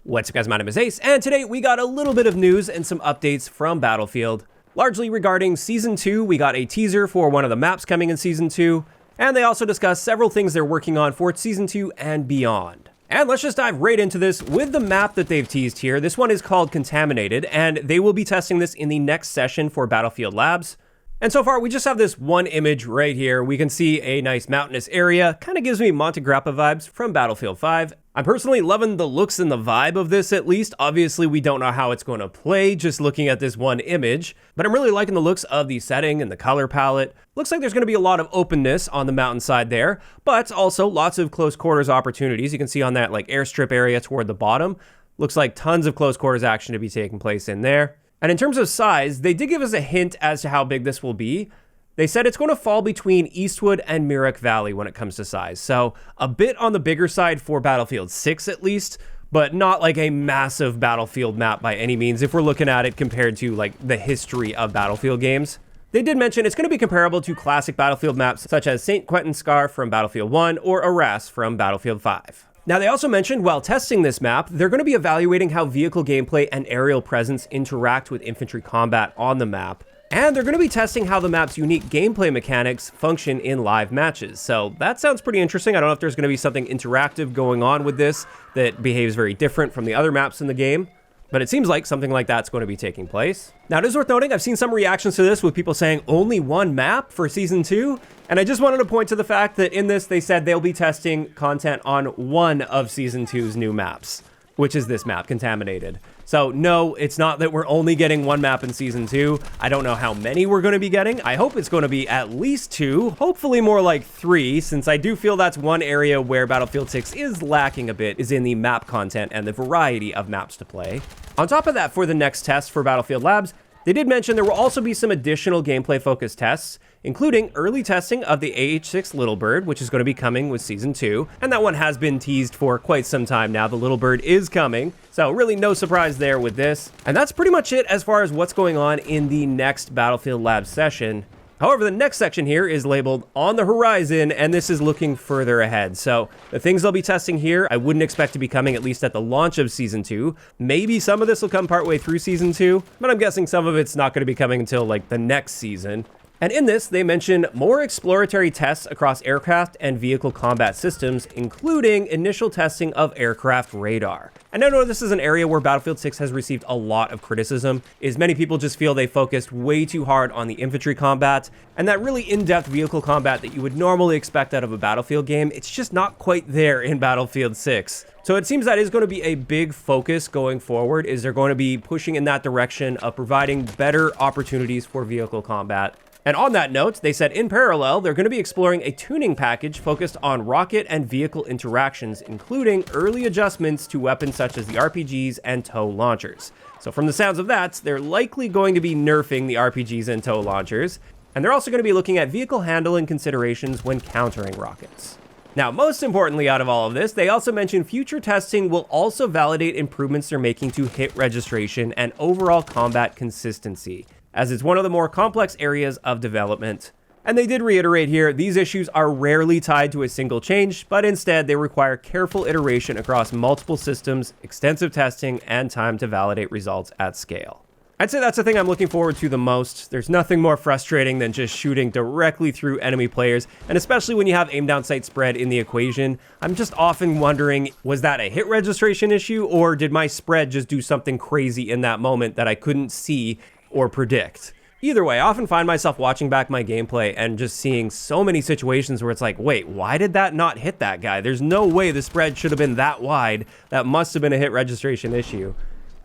What's up guys, my name is Ace, and today we got a little bit of news and some updates from Battlefield. Largely regarding Season 2, we got a teaser for one of the maps coming in Season 2, and they also discussed several things they're working on for Season 2 and beyond. And let's just dive right into this with the map that they've teased here. This one is called Contaminated, and they will be testing this in the next session for Battlefield Labs. And so far, we just have this one image right here. We can see a nice mountainous area. Kind of gives me Monte Grappa vibes from Battlefield 5. I'm personally loving the looks and the vibe of this at least. Obviously, we don't know how it's going to play just looking at this one image, but I'm really liking the looks of the setting and the color palette. Looks like there's going to be a lot of openness on the mountainside there, but also lots of close quarters opportunities. You can see on that like airstrip area toward the bottom. Looks like tons of close quarters action to be taking place in there. And in terms of size, they did give us a hint as to how big this will be. They said it's going to fall between Eastwood and Mirror Valley when it comes to size. So a bit on the bigger side for Battlefield 6 at least, but not like a massive Battlefield map by any means if we're looking at it compared to like the history of Battlefield games. They did mention it's going to be comparable to classic Battlefield maps such as St. Quentin Scar from Battlefield 1 or Arras from Battlefield 5. Now, they also mentioned while testing this map, they're going to be evaluating how vehicle gameplay and aerial presence interact with infantry combat on the map. And they're going to be testing how the map's unique gameplay mechanics function in live matches. So that sounds pretty interesting. I don't know if there's going to be something interactive going on with this that behaves very different from the other maps in the game, but it seems like something like that's going to be taking place. Now, it is worth noting, I've seen some reactions to this with people saying only one map for Season 2. And I just wanted to point to the fact that in this, they said they'll be testing content on one of Season 2's new maps, which is this map, Contaminated. So no, it's not that we're only getting one map in Season 2. I don't know how many we're going to be getting. I hope it's going to be at least 2, hopefully more like 3, since I do feel that's one area where Battlefield 6 is lacking a bit, is in the map content and the variety of maps to play. On top of that, for the next test for Battlefield Labs, they did mention there will also be some additional gameplay-focused tests, including early testing of the AH-6 Little Bird, which is going to be coming with Season 2, and that one has been teased for quite some time now. The Little Bird is coming, so really no surprise there with this. And that's pretty much it as far as what's going on in the next Battlefield Labs session. However, the next section here is labeled On the Horizon, and this is looking further ahead. So the things they'll be testing here, I wouldn't expect to be coming at least at the launch of Season 2. Maybe some of this will come partway through Season 2, but I'm guessing some of it's not going to be coming until like the next season. And in this, they mention more exploratory tests across aircraft and vehicle combat systems, including initial testing of aircraft radar. And I know this is an area where Battlefield 6 has received a lot of criticism, is many people just feel they focused way too hard on the infantry combat, and that really in-depth vehicle combat that you would normally expect out of a Battlefield game, it's just not quite there in Battlefield 6. So it seems that is going to be a big focus going forward, is they're going to be pushing in that direction of providing better opportunities for vehicle combat. And on that note, they said in parallel, they're going to be exploring a tuning package focused on rocket and vehicle interactions, including early adjustments to weapons such as the RPGs and TOW launchers. So from the sounds of that, they're likely going to be nerfing the RPGs and TOW launchers. And they're also going to be looking at vehicle handling considerations when countering rockets. Now, most importantly out of all of this, they also mentioned future testing will also validate improvements they're making to hit registration and overall combat consistency, as it's one of the more complex areas of development. And they did reiterate here, these issues are rarely tied to a single change, but instead they require careful iteration across multiple systems, extensive testing, and time to validate results at scale. I'd say that's the thing I'm looking forward to the most. There's nothing more frustrating than just shooting directly through enemy players, and especially when you have aim down sight spread in the equation. I'm just often wondering, was that a hit registration issue, or did my spread just do something crazy in that moment that I couldn't see or predict? Either way, I often find myself watching back my gameplay and just seeing so many situations where it's like, wait, why did that not hit that guy? There's no way the spread should have been that wide. That must have been a hit registration issue.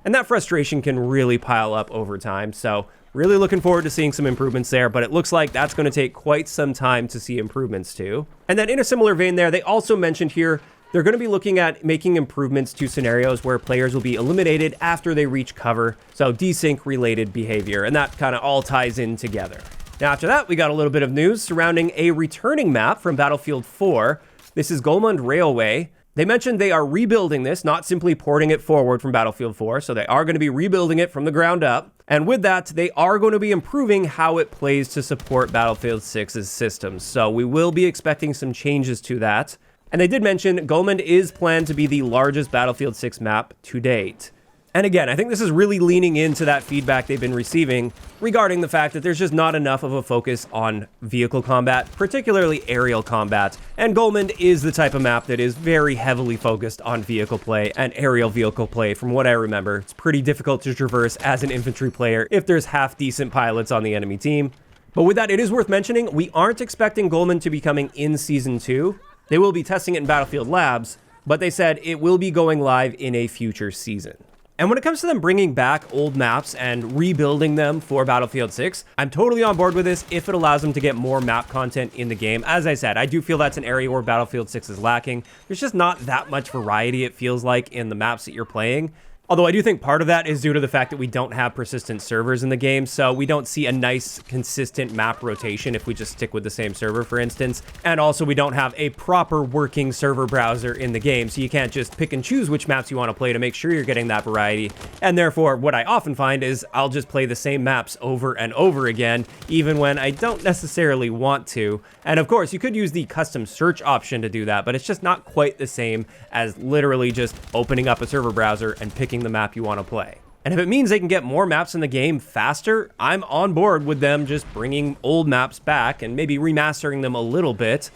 And that frustration can really pile up over time. So really looking forward to seeing some improvements there, but it looks like that's going to take quite some time to see improvements too. And then in a similar vein there, they also mentioned here, they're going to be looking at making improvements to scenarios where players will be eliminated after they reach cover, so desync related behavior, and that kind of all ties in together. Now after that, we got a little bit of news surrounding a returning map from Battlefield 4. This is Golmud Railway. They mentioned they are rebuilding this, not simply porting it forward from Battlefield 4, so they are going to be rebuilding it from the ground up. And with that, they are going to be improving how it plays to support Battlefield 6's systems. So we will be expecting some changes to that. And they did mention Golmud is planned to be the largest Battlefield 6 map to date. And again, I think this is really leaning into that feedback they've been receiving regarding the fact that there's just not enough of a focus on vehicle combat, particularly aerial combat. And Golmud is the type of map that is very heavily focused on vehicle play and aerial vehicle play from what I remember. It's pretty difficult to traverse as an infantry player if there's half-decent pilots on the enemy team. But with that, it is worth mentioning, we aren't expecting Golmud to be coming in Season 2. They will be testing it in Battlefield Labs, but they said it will be going live in a future season. And when it comes to them bringing back old maps and rebuilding them for Battlefield 6, I'm totally on board with this if it allows them to get more map content in the game. As I said, I do feel that's an area where Battlefield 6 is lacking. There's just not that much variety, it feels like, in the maps that you're playing. Although I do think part of that is due to the fact that we don't have persistent servers in the game, so we don't see a nice, consistent map rotation if we just stick with the same server, for instance. And also, we don't have a proper working server browser in the game, so you can't just pick and choose which maps you want to play to make sure you're getting that variety. And therefore, what I often find is I'll just play the same maps over and over again, even when I don't necessarily want to. And of course, you could use the custom search option to do that, but it's just not quite the same as literally just opening up a server browser and picking the map you want to play. And if it means they can get more maps in the game faster, I'm on board with them just bringing old maps back and maybe remastering them a little bit.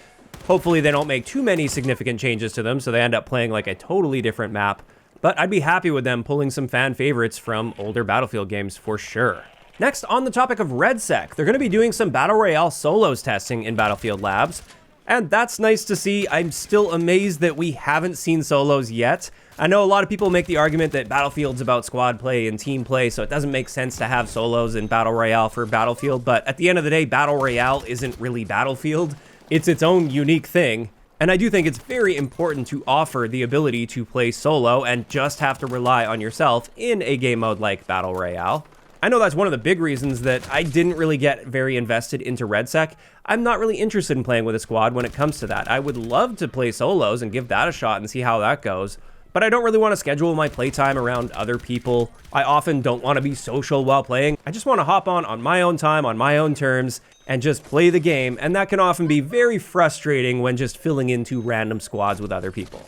Hopefully they don't make too many significant changes to them so they end up playing like a totally different map, but I'd be happy with them pulling some fan favorites from older Battlefield games for sure. Next, on the topic of RedSec, they're going to be doing some Battle Royale solos testing in Battlefield Labs, and that's nice to see. I'm still amazed that we haven't seen solos yet. I know a lot of people make the argument that Battlefield's about squad play and team play, so it doesn't make sense to have solos in Battle Royale for Battlefield, but at the end of the day, Battle Royale isn't really Battlefield. It's its own unique thing, and I do think it's very important to offer the ability to play solo and just have to rely on yourself in a game mode like Battle Royale. I know that's one of the big reasons that I didn't really get very invested into RedSec. I'm not really interested in playing with a squad when it comes to that. I would love to play solos and give that a shot and see how that goes, but I don't really want to schedule my playtime around other people. I often don't want to be social while playing. I just want to hop on my own time, on my own terms, and just play the game, and that can often be very frustrating when just filling into random squads with other people.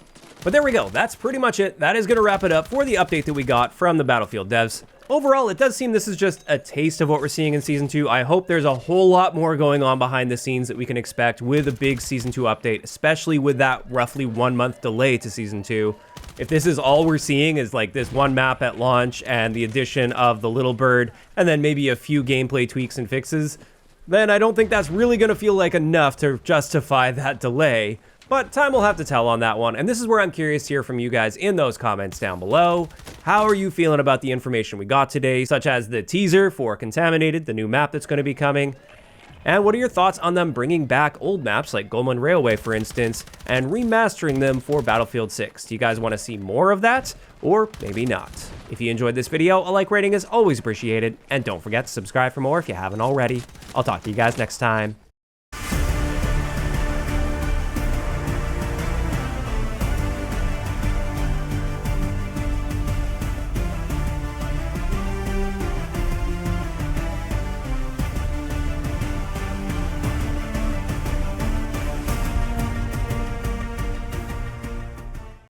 But there we go, that's pretty much it. That is going to wrap it up for the update that we got from the Battlefield devs. Overall, it does seem this is just a taste of what we're seeing in Season 2. I hope there's a whole lot more going on behind the scenes that we can expect with a big Season 2 update, especially with that roughly 1 month delay to Season 2. If this is all we're seeing is like this one map at launch and the addition of the Little Bird, and then maybe a few gameplay tweaks and fixes, then I don't think that's really going to feel like enough to justify that delay. But time will have to tell on that one, and this is where I'm curious to hear from you guys in those comments down below. How are you feeling about the information we got today, such as the teaser for Contaminated, the new map that's going to be coming? And what are your thoughts on them bringing back old maps like Golmud Railway, for instance, and remastering them for Battlefield 6? Do you guys want to see more of that, or maybe not? If you enjoyed this video, a like rating is always appreciated, and don't forget to subscribe for more if you haven't already. I'll talk to you guys next time.